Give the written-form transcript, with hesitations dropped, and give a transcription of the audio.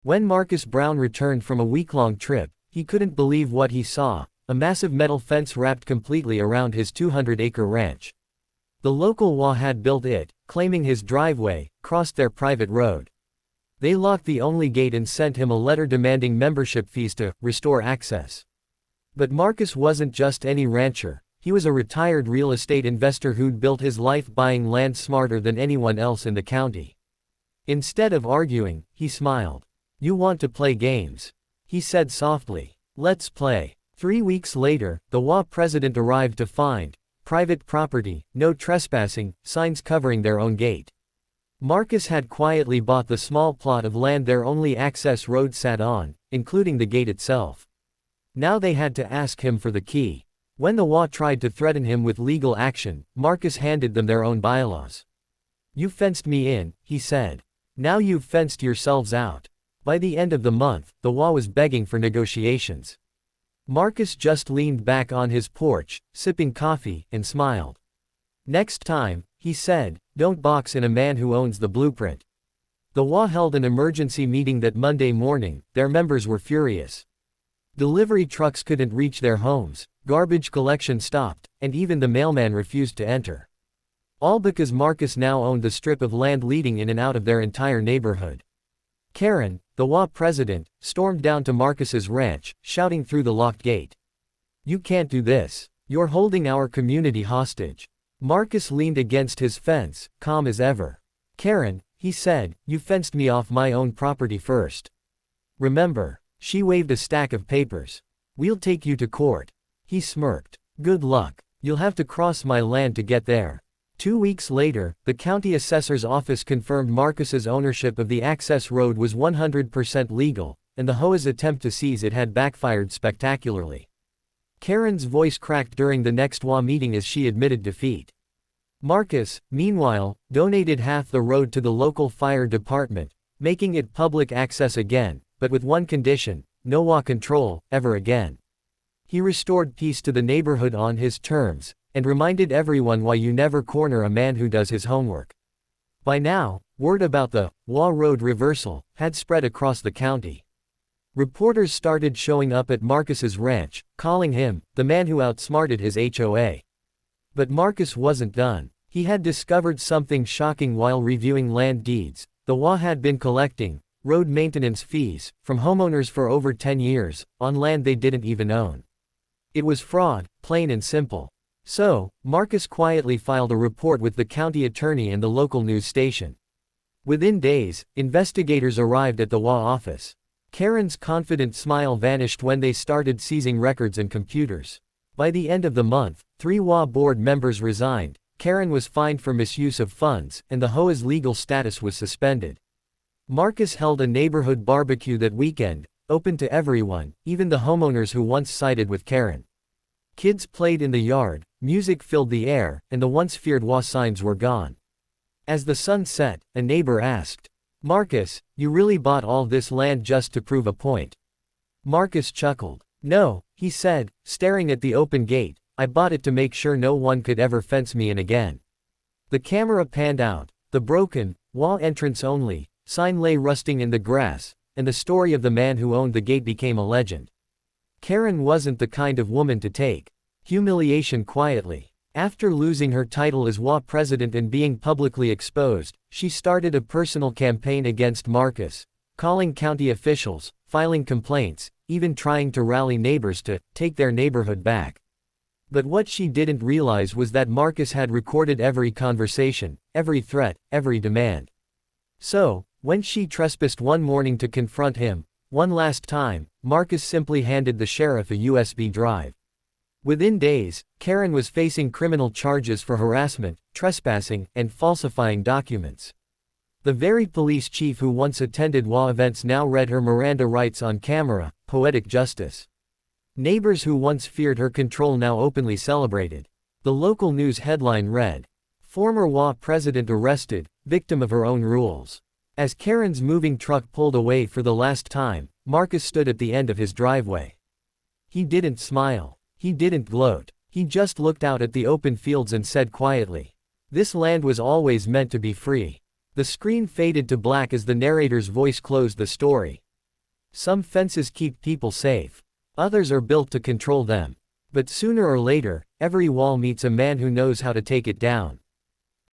When Marcus Brown returned from a week-long trip, he couldn't believe what he saw: a massive metal fence wrapped completely around his 200-acre ranch. The local HOA had built it, claiming his driveway crossed their private road. They locked the only gate and sent him a letter demanding membership fees to restore access. But Marcus wasn't just any rancher. He was a retired real estate investor who'd built his life buying land smarter than anyone else in the county. Instead of arguing, he smiled. "You want to play games?" he said softly. "Let's play." 3 weeks later, the HOA president arrived to find private property, no trespassing, signs covering their own gate. Marcus had quietly bought the small plot of land their only access road sat on, including the gate itself. Now they had to ask him for the key. When the HOA tried to threaten him with legal action, Marcus handed them their own bylaws. "You fenced me in," he said. "Now you've fenced yourselves out." By the end of the month, the HOA was begging for negotiations. Marcus just leaned back on his porch, sipping coffee, and smiled. "Next time," he said, "don't box in a man who owns the blueprint." The HOA held an emergency meeting that Monday morning. Their members were furious. Delivery trucks couldn't reach their homes, garbage collection stopped, and even the mailman refused to enter. All because Marcus now owned the strip of land leading in and out of their entire neighborhood. Karen, the HOA president, stormed down to Marcus's ranch, shouting through the locked gate. "You can't do this. You're holding our community hostage." Marcus leaned against his fence, calm as ever. "Karen," he said, "you fenced me off my own property first. Remember?" She waved a stack of papers. "We'll take you to court." He smirked. "Good luck. You'll have to cross my land to get there." 2 weeks later, the county assessor's office confirmed Marcus's ownership of the access road was 100% legal, and the HOA's attempt to seize it had backfired spectacularly. Karen's voice cracked during the next HOA meeting as she admitted defeat. Marcus, meanwhile, donated half the road to the local fire department, making it public access again, but with one condition: no HOA control, ever again. He restored peace to the neighborhood on his terms, and reminded everyone why you never corner a man who does his homework. By now, word about the HOA road reversal had spread across the county. Reporters started showing up at Marcus's ranch, calling him the man who outsmarted his HOA. But Marcus wasn't done. He had discovered something shocking while reviewing land deeds. The HOA had been collecting road maintenance fees from homeowners for over 10 years, on land they didn't even own. It was fraud, plain and simple. So, Marcus quietly filed a report with the county attorney and the local news station. Within days, investigators arrived at the HOA office. Karen's confident smile vanished when they started seizing records and computers. By the end of the month, 3 HOA board members resigned, Karen was fined for misuse of funds, and the HOA's legal status was suspended. Marcus held a neighborhood barbecue that weekend, open to everyone, even the homeowners who once sided with Karen. Kids played in the yard, music filled the air, and the once feared HOA signs were gone. As the sun set, a neighbor asked, "Marcus, you really bought all this land just to prove a point?" Marcus chuckled. "No," he said, staring at the open gate, "I bought it to make sure no one could ever fence me in again." The camera panned out. The broken, HOA entrance only sign lay rusting in the grass, and the story of the man who owned the gate became a legend. Karen wasn't the kind of woman to take humiliation quietly. After losing her title as HOA president and being publicly exposed, she started a personal campaign against Marcus, calling county officials, filing complaints, even trying to rally neighbors to take their neighborhood back. But what she didn't realize was that Marcus had recorded every conversation, every threat, every demand. So, when she trespassed one morning to confront him, one last time, Marcus simply handed the sheriff a USB drive. Within days, Karen was facing criminal charges for harassment, trespassing, and falsifying documents. The very police chief who once attended HOA events now read her Miranda rights on camera, poetic justice. Neighbors who once feared her control now openly celebrated. The local news headline read, "Former HOA president arrested, victim of her own rules." As Karen's moving truck pulled away for the last time, Marcus stood at the end of his driveway. He didn't smile. He didn't gloat. He just looked out at the open fields and said quietly, "This land was always meant to be free." The screen faded to black as the narrator's voice closed the story. Some fences keep people safe. Others are built to control them. But sooner or later, every wall meets a man who knows how to take it down.